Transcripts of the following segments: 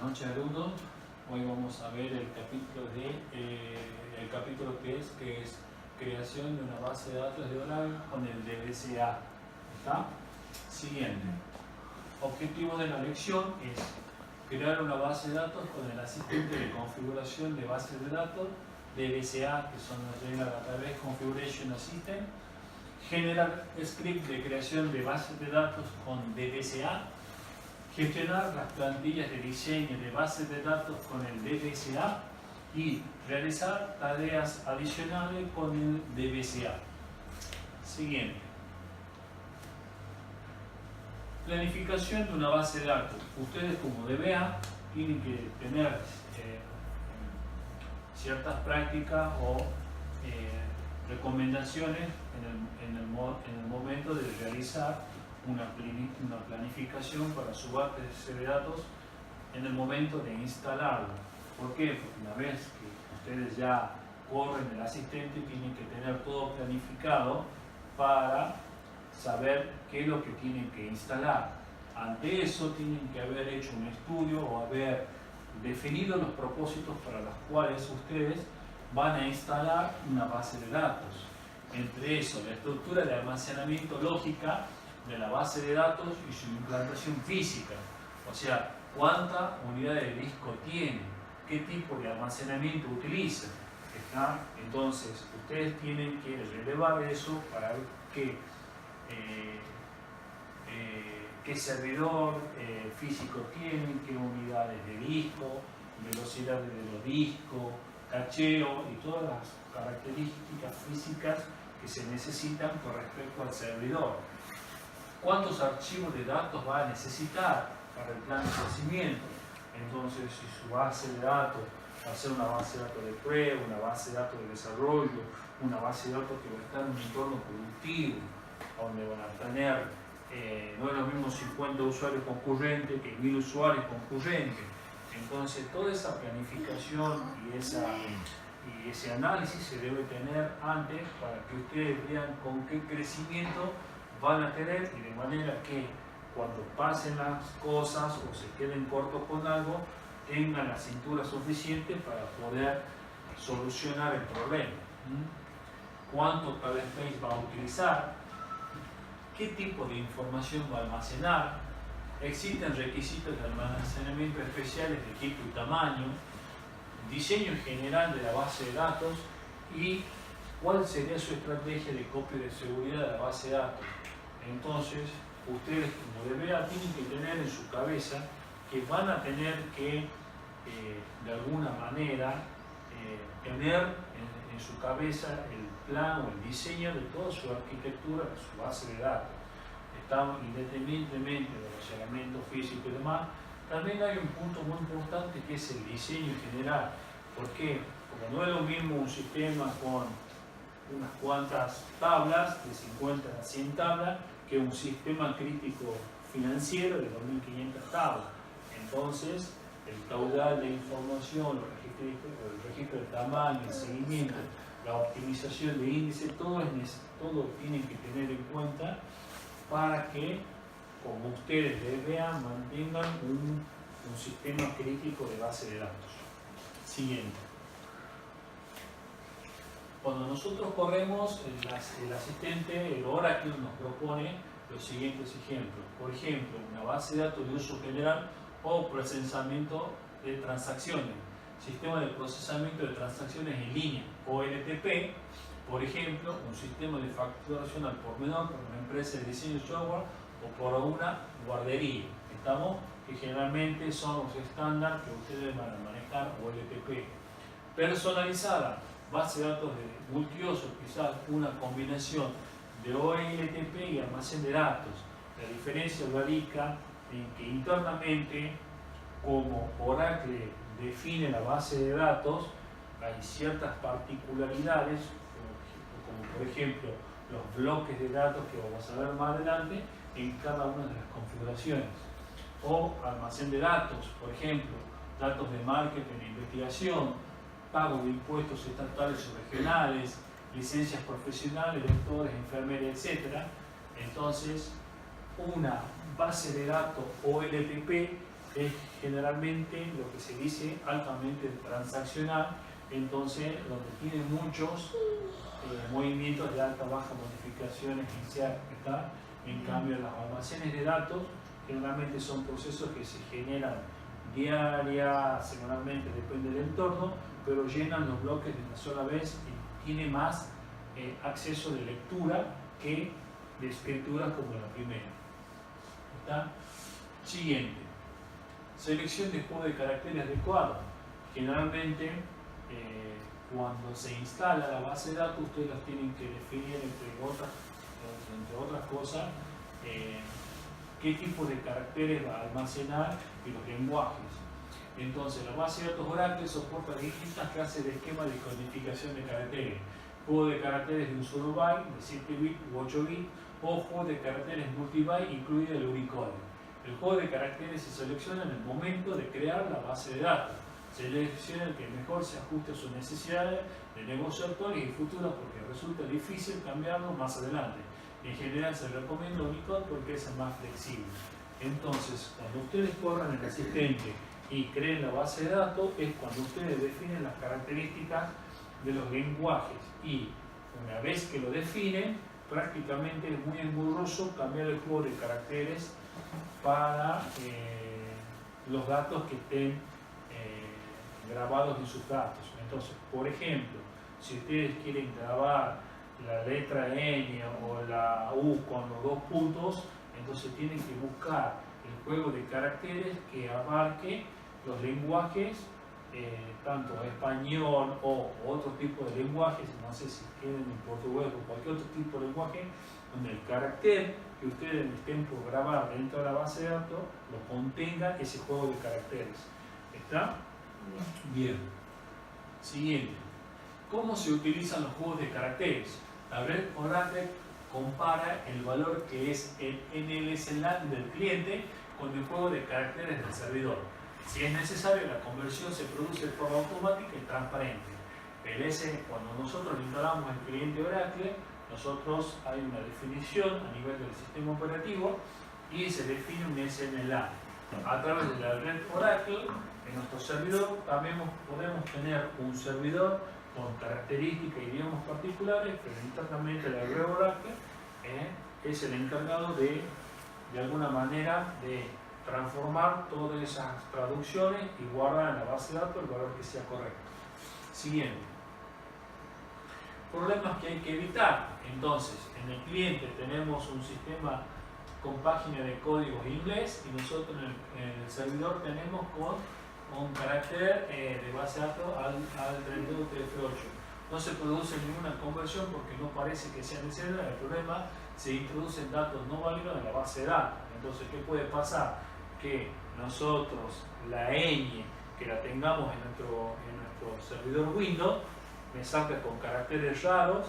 noches, alumnos. Hoy vamos a ver el capítulo que es creación de una base de datos de Oracle con el DBCA. ¿Está? Siguiente. Objetivo de la lección es crear una base de datos con el asistente de configuración de bases de datos DBCA, que son las Regular Database Configuration Assistant. Generar script de creación de bases de datos con DBCA. Gestionar las plantillas de diseño de bases de datos con el DBCA y realizar tareas adicionales con el DBCA. Siguiente. Planificación de una base de datos. Ustedes como DBA tienen que tener ciertas prácticas o recomendaciones en el momento de realizar una planificación para su base de datos en el momento de instalarlo. ¿Por qué? Porque una vez que ustedes ya corren el asistente, tienen que tener todo planificado para saber qué es lo que tienen que instalar. Ante eso tienen que haber hecho un estudio o haber definido los propósitos para los cuales ustedes van a instalar una base de datos. Entre eso, la estructura de almacenamiento lógica de la base de datos y su implantación física, o sea, cuántas unidades de disco tiene, qué tipo de almacenamiento utiliza. ¿Está? Entonces, ustedes tienen que relevar eso para ver qué servidor físico tienen, qué unidades de disco, velocidad de los discos, cacheo y todas las características físicas que se necesitan con respecto al servidor. ¿Cuántos archivos de datos va a necesitar para el plan de crecimiento? Entonces, si su base de datos va a ser una base de datos de prueba, una base de datos de desarrollo, una base de datos que va a estar en un entorno productivo, donde van a tener, no es lo mismo 50 usuarios concurrentes que 1000 usuarios concurrentes. Entonces, toda esa planificación y ese análisis se debe tener antes para que ustedes vean con qué crecimiento van a tener y de manera que cuando pasen las cosas o se queden cortos con algo, tengan la cintura suficiente para poder solucionar el problema. ¿Cuánto tablespace va a utilizar? ¿Qué tipo de información va a almacenar? Existen requisitos de almacenamiento especiales de tipo y tamaño, diseño general de la base de datos y cuál sería su estrategia de copia de seguridad de la base de datos. Entonces, ustedes como DBA tienen que tener en su cabeza que van a tener que, de alguna manera, tener en su cabeza el plan o el diseño de toda su arquitectura, de su base de datos. Independientemente de los elementos físicos y demás, también hay un punto muy importante que es el diseño general. ¿Por qué? Porque no es lo mismo un sistema con unas cuantas tablas, de 50 a 100 tablas, que un sistema crítico financiero de 2500 tablas. Entonces, el caudal de información, el registro de tamaño, el seguimiento, la optimización de índice, todo tienen que tener en cuenta para que, como ustedes vean, mantengan un sistema crítico de base de datos. Siguiente. Cuando nosotros corremos, el asistente, el Oracle, nos propone los siguientes ejemplos. Por ejemplo, una base de datos de uso general o procesamiento de transacciones. Sistema de procesamiento de transacciones en línea, OLTP. Por ejemplo, un sistema de facturación al por menor por una empresa de diseño de software o por una guardería. ¿Estamos? Que generalmente son los estándares que ustedes van a manejar, OLTP. Personalizada. Base de datos de multiuso, quizás una combinación de OLTP y almacén de datos. La diferencia radica en que internamente, como Oracle define la base de datos, hay ciertas particularidades, como por ejemplo los bloques de datos que vamos a ver más adelante en cada una de las configuraciones. O almacén de datos, por ejemplo, datos de marketing e investigación, pago de impuestos estatales o regionales, licencias profesionales, doctores, enfermeras, etc. Entonces, una base de datos OLTP es generalmente lo que se dice altamente transaccional, entonces donde tiene muchos movimientos de alta, baja, modificaciones iniciales, ¿está? En cambio, los almacenes de datos generalmente son procesos que se generan diaria, semanalmente, depende del entorno, pero llenan los bloques de una sola vez y tiene más acceso de lectura que de escritura como la primera. ¿Está? Siguiente. Selección de juego de caracteres adecuado. Generalmente, cuando se instala la base de datos, ustedes las tienen que definir, entre otras cosas, qué tipo de caracteres va a almacenar y los lenguajes. Entonces, la base de datos Oracle soporta distintas clases de esquemas de codificación de caracteres. Juego de caracteres de un solo byte, de 7 bits u 8 bits, o juego de caracteres multibyte, incluido el Unicode. El juego de caracteres se selecciona en el momento de crear la base de datos. Selecciona el que mejor se ajuste a sus necesidades de negocio actual y futuro, porque resulta difícil cambiarlo más adelante. En general se recomienda Unicode porque es el más flexible. Entonces, cuando ustedes corran el asistente y creen la base de datos, es cuando ustedes definen las características de los lenguajes. Y una vez que lo definen, prácticamente es muy engorroso cambiar el juego de caracteres para los datos que estén grabados en sus datos. Entonces, por ejemplo, si ustedes quieren grabar la letra N o la U con los dos puntos, entonces tienen que buscar el juego de caracteres que abarque los lenguajes, tanto español o otro tipo de lenguajes, no sé si quieren en portugués o cualquier otro tipo de lenguaje, donde el carácter que ustedes estén por grabar dentro de la base de datos lo contenga ese juego de caracteres. ¿Está? Bien. Siguiente. ¿Cómo se utilizan los juegos de caracteres? La red Oracle compara el valor que es el NLSLAN del cliente con el juego de caracteres del servidor. Si es necesario, la conversión se produce de forma automática y transparente. Cuando nosotros instalamos el cliente Oracle, nosotros hay una definición a nivel del sistema operativo y se define un SNLAN. A través de la red Oracle, en nuestro servidor también podemos tener un servidor con características y idiomas particulares, pero internamente la red Oracle es el encargado de alguna manera, de transformar todas esas traducciones y guardar en la base de datos el valor que sea correcto. Siguiente. Problemas que hay que evitar. Entonces, en el cliente tenemos un sistema con página de código en inglés y nosotros en el servidor tenemos con un carácter de base de datos al 32UTF-8. No se produce ninguna conversión porque no parece que sea necesario. El problema, se introducen datos no válidos en la base de datos. Entonces, ¿qué puede pasar? Que nosotros la ñ que la tengamos en nuestro servidor Windows me salga con caracteres raros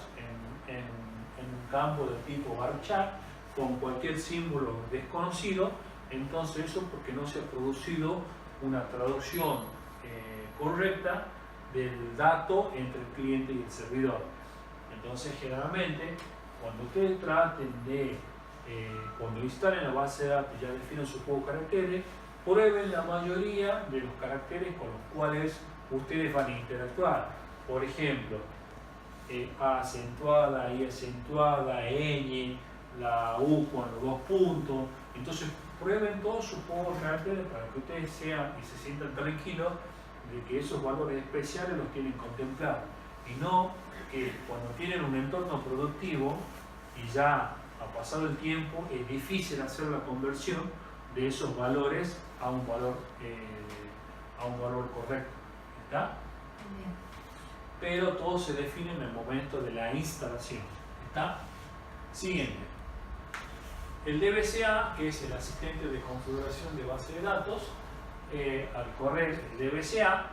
en un campo del tipo varchar con cualquier símbolo desconocido. Entonces eso porque no se ha producido una traducción correcta del dato entre el cliente y el servidor. Entonces generalmente cuando ustedes traten de cuando instalen la base de datos y ya definen su juego de caracteres, prueben la mayoría de los caracteres con los cuales ustedes van a interactuar. Por ejemplo, A acentuada, I acentuada, ñ, la U con los dos puntos. Entonces prueben todos sus juegos de caracteres para que ustedes sean y se sientan tranquilos de que esos valores especiales los tienen contemplados. Y no que cuando tienen un entorno productivo y ya ha pasado el tiempo, es difícil hacer la conversión de esos valores a un valor correcto. ¿Está? Bien. Pero todo se define en el momento de la instalación. ¿Está? Siguiente. El DBCA, que es el asistente de configuración de base de datos, al correr el DBCA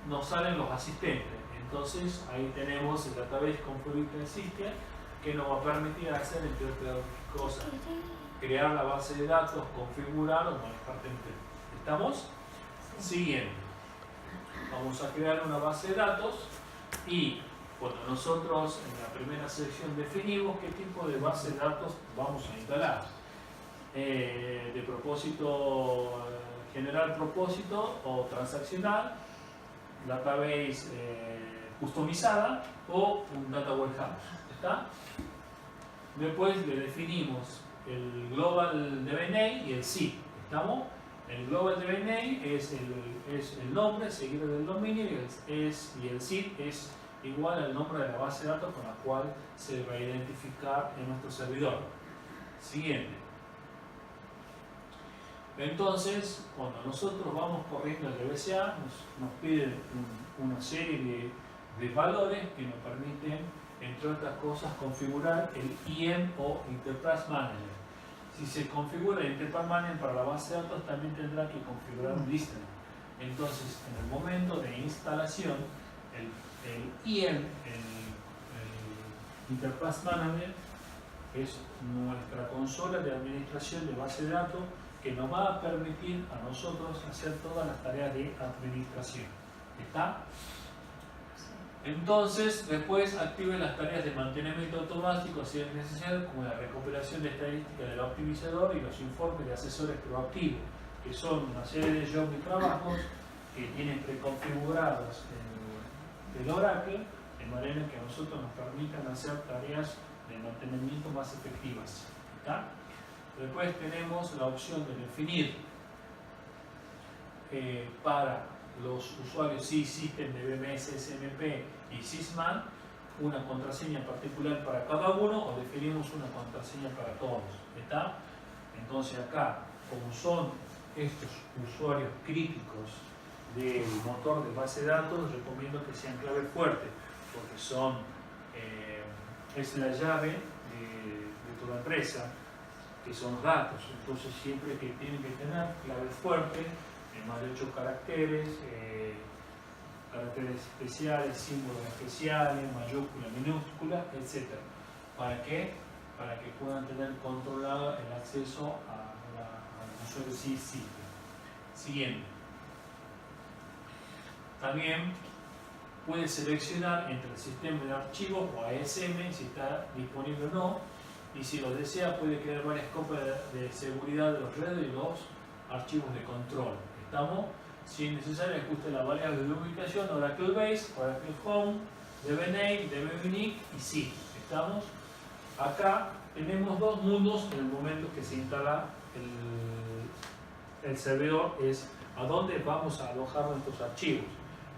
nos salen los asistentes. Entonces ahí tenemos el Database Configuration System, que nos va a permitir hacer, entre otras cosas, crear la base de datos, configurar o manejar templates. ¿Estamos? Siguiente. Vamos a crear una base de datos y cuando nosotros en la primera sección definimos qué tipo de base de datos vamos a instalar. De propósito, general propósito o transaccional, database customizada o un data warehouse. ¿Está? Después le definimos el global DBNA y el SID. ¿Estamos? El global DBNA es el nombre seguido del dominio y el SID es igual al nombre de la base de datos con la cual se va a identificar en nuestro servidor. Siguiente. Entonces, cuando nosotros vamos corriendo el DBCA, nos pide una serie de valores que nos permiten, entre otras cosas, configurar el IAM o Enterprise Manager. Si se configura el Enterprise Manager para la base de datos, también tendrá que configurar un listener. Entonces, en el momento de instalación, el IAM, el Enterprise Manager, es nuestra consola de administración de base de datos que nos va a permitir a nosotros hacer todas las tareas de administración. ¿Está? Entonces, después active las tareas de mantenimiento automático si es necesario, como la recuperación de estadísticas del optimizador y los informes de asesores proactivos, que son una serie de jobs y trabajos que tienen preconfigurados el Oracle, de manera que a nosotros nos permitan hacer tareas de mantenimiento más efectivas. ¿Está? Después tenemos la opción de definir para los usuarios SysSystem de BMS, SMP y Sysman una contraseña particular para cada uno o definimos una contraseña para todos. ¿Está? Entonces acá, como son estos usuarios críticos del motor de base de datos, recomiendo que sean clave fuerte porque es la llave de toda empresa, que son datos. Entonces siempre que tienen que tener clave fuerte, más de 8 caracteres, caracteres especiales, símbolos especiales, mayúsculas, minúsculas, etc. ¿Para qué? Para que puedan tener controlado el acceso al usuario SysSystem. Siguiente. También puede seleccionar entre el sistema de archivos o ASM si está disponible o no, y si lo desea puede crear varias copias de seguridad de los redes y los archivos de control. ¿Estamos? Si es necesario, ajuste las variables de ubicación, Oracle Base, Oracle Home, DBName, DBUnique y SID. ¿Estamos? Acá tenemos dos mundos en el momento que se instala el servidor, es a dónde vamos a alojar nuestros archivos.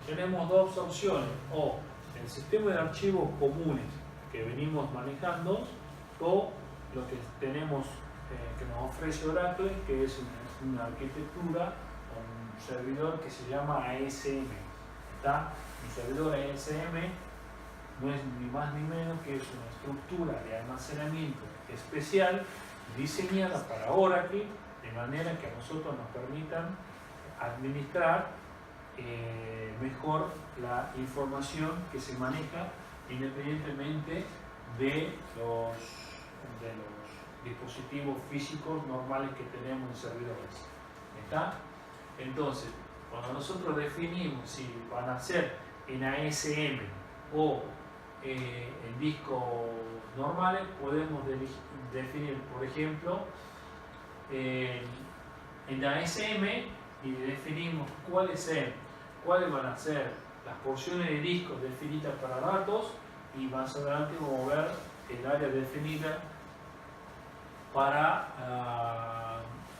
Tenemos dos opciones, o el sistema de archivos comunes que venimos manejando, o lo que tenemos que nos ofrece Oracle, que es una arquitectura o un servidor que se llama ASM. ¿Está? El servidor ASM no es ni más ni menos que es una estructura de almacenamiento especial diseñada para Oracle, de manera que a nosotros nos permitan administrar mejor la información que se maneja independientemente de los dispositivos físicos normales que tenemos en servidores. ¿Está? Entonces, cuando nosotros definimos si van a ser en ASM o en discos normales, podemos definir, por ejemplo, en ASM, y definimos cuáles van a ser las porciones de discos definidas para datos, y más adelante vamos a ver el área definida para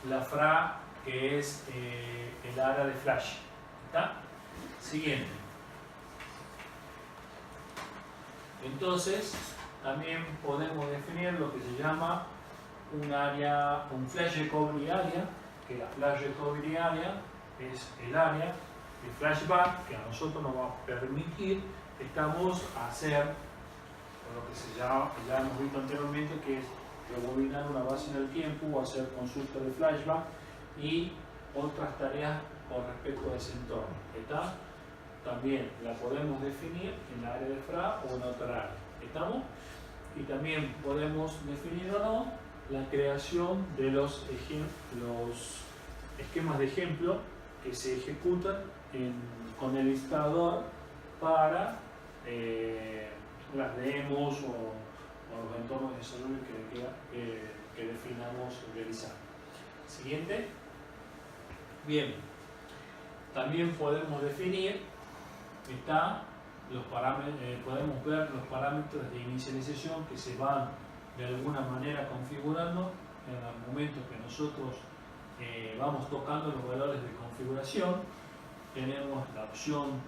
la FRA, que es el área de flash. ¿Está? Siguiente. Entonces, también podemos definir lo que se llama un flash recovery area, que la flash recovery area es el área de flashback que a nosotros nos va a permitir hacer lo que se llama, ya hemos visto anteriormente, que es rebobinar una base en el tiempo o hacer consulta de flashback y otras tareas con respecto a ese entorno. ¿Está? También la podemos definir en la área de FRA o en otra área. ¿Estamos? Y también podemos definir o no la creación de los esquemas de ejemplo que se ejecutan con el instalador para las demos o los entornos de desarrollo que definamos realizar. Siguiente. Bien, también podemos definir, podemos ver los parámetros de inicialización que se van de alguna manera configurando en el momento que nosotros vamos tocando los valores de configuración. Tenemos la opción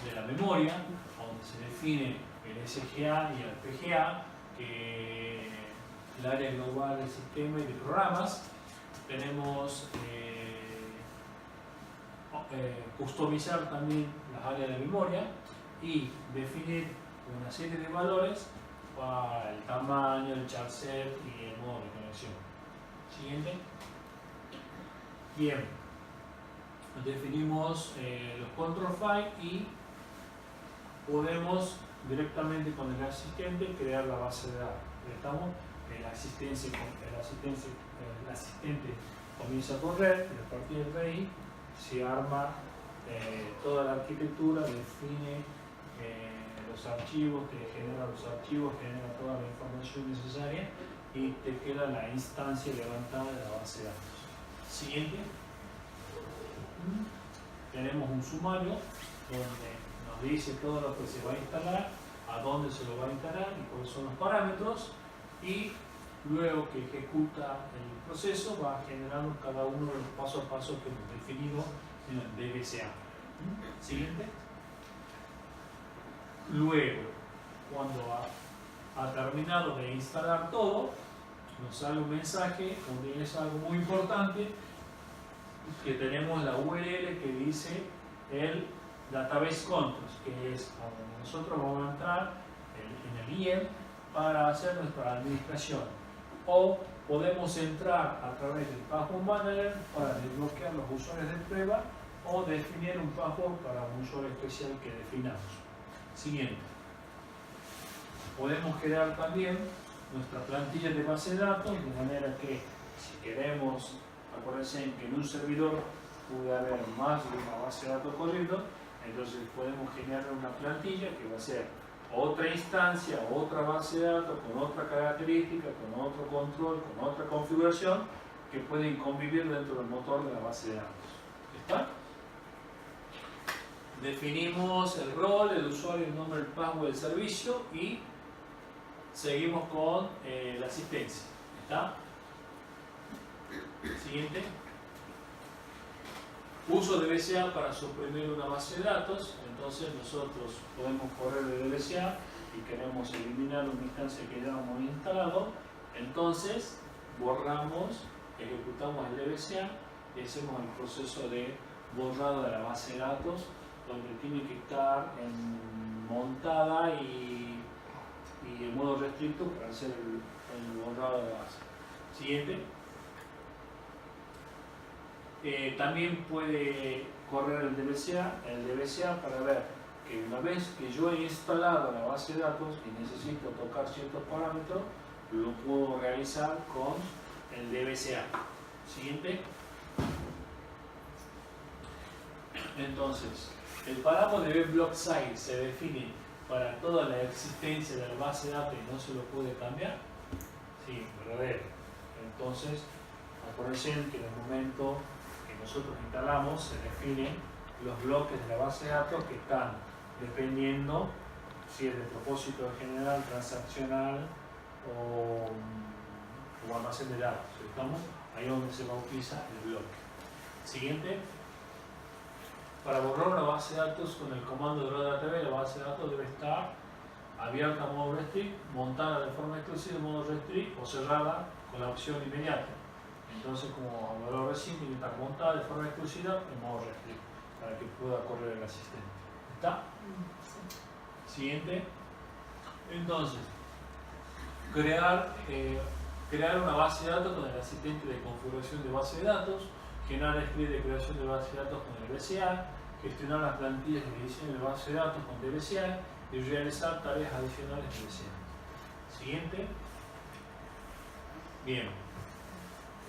de la memoria, donde se define el SGA y el PGA, que el área global del sistema y de programas. Tenemos customizar también las áreas de memoria y definir una serie de valores para el tamaño, el chart set y el modo de conexión. Siguiente. Bien, definimos los control files y podemos directamente con el asistente crear la base de datos. Estamos, el asistente comienza a correr y a partir de ahí se arma toda la arquitectura, define los archivos, te genera los archivos, genera toda la información necesaria y te queda la instancia levantada de la base de datos. Siguiente. Tenemos un sumario donde nos dice todo lo que se va a instalar, a dónde se lo va a instalar y cuáles son los parámetros, y luego que ejecuta el proceso va generando cada uno de los pasos a paso que hemos definido en el DBCA. Siguiente. Luego, cuando ha terminado de instalar todo, nos sale un mensaje donde es algo muy importante, que tenemos la URL que dice el Database Controls, que es donde nosotros vamos a entrar en el IEM para hacer nuestra administración. O podemos entrar a través del Password Manager para desbloquear los usuarios de prueba o definir un password para un usuario especial que definamos. Siguiente. Podemos crear también nuestra plantilla de base de datos, de manera que si queremos, acuérdense que en un servidor puede haber más de una base de datos corriendo, entonces podemos generar una plantilla que va a ser otra instancia, otra base de datos con otra característica, con otro control, con otra configuración que pueden convivir dentro del motor de la base de datos. ¿Está? Definimos el rol, el usuario, el nombre, el password del servicio y seguimos con la asistencia. ¿Está? Siguiente. Uso de DBCA para suprimir una base de datos. Entonces nosotros podemos correr de DBCA y queremos eliminar una instancia que ya hemos instalado. Entonces borramos, ejecutamos el DBCA y hacemos el proceso de borrado de la base de datos, donde tiene que estar montada y en modo restricto para hacer el borrado de la base. Siguiente. También puede correr el DBCA para ver que una vez que yo he instalado la base de datos y necesito tocar ciertos parámetros, lo puedo realizar con el DBCA. Siguiente. Entonces, el parámetro de block size se define para toda la existencia de la base de datos y no se lo puede cambiar. Sí, verdadero. Entonces, acuérdense que en el momento que nosotros instalamos se definen los bloques de la base de datos que están dependiendo si es de propósito general, transaccional o almacén de datos. ¿Estamos? Ahí es donde se bautiza el bloque. Siguiente. Para borrar una base de datos con el comando de RAW, la base de datos debe estar abierta a modo restrict, montada de forma exclusiva en modo restrict o cerrada con la opción inmediata. Entonces, como hablaba recién, tiene que estar montada de forma exclusiva en modo restrict para que pueda correr el asistente. ¿Está? Sí. Siguiente. Entonces, crear una base de datos con el asistente de configuración de base de datos, generar script de creación de base de datos con el DBCA, gestionar las plantillas de diseño de base de datos con DBCA y realizar tareas adicionales de DBCA. Siguiente. Bien.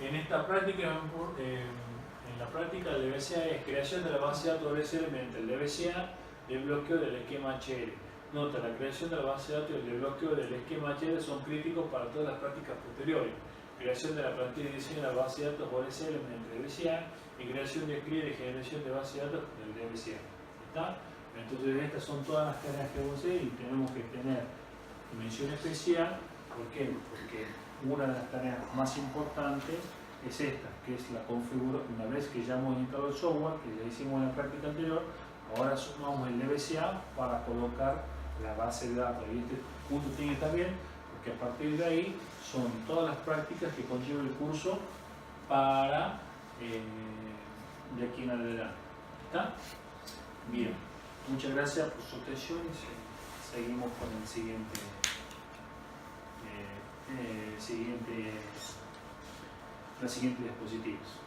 En esta práctica, en la práctica el DBCA es creación de la base de datos DBCA mediante el DBCA de bloqueo del esquema HL. Nota, la creación de la base de datos y el desbloqueo del esquema HL son críticos para todas las prácticas posteriores. creación de la plantilla de diseño de la base de datos OSL mediante DBCA y creación de CRI de generación de base de datos del DBCA. ¿Está? Entonces estas son todas las tareas que vamos a hacer y tenemos que tener mención especial. ¿Por qué? Porque una de las tareas más importantes es esta, que es la configuración. Una vez que ya hemos instalado el software, que ya hicimos en la práctica anterior, ahora sumamos el DBCA para colocar la base de datos. Y este punto tiene que estar bien, porque a partir de ahí son todas las prácticas que conlleva el curso para de aquí en adelante. ¿Está? Bien, muchas gracias por su atención y seguimos con el siguiente, las siguientes diapositivas.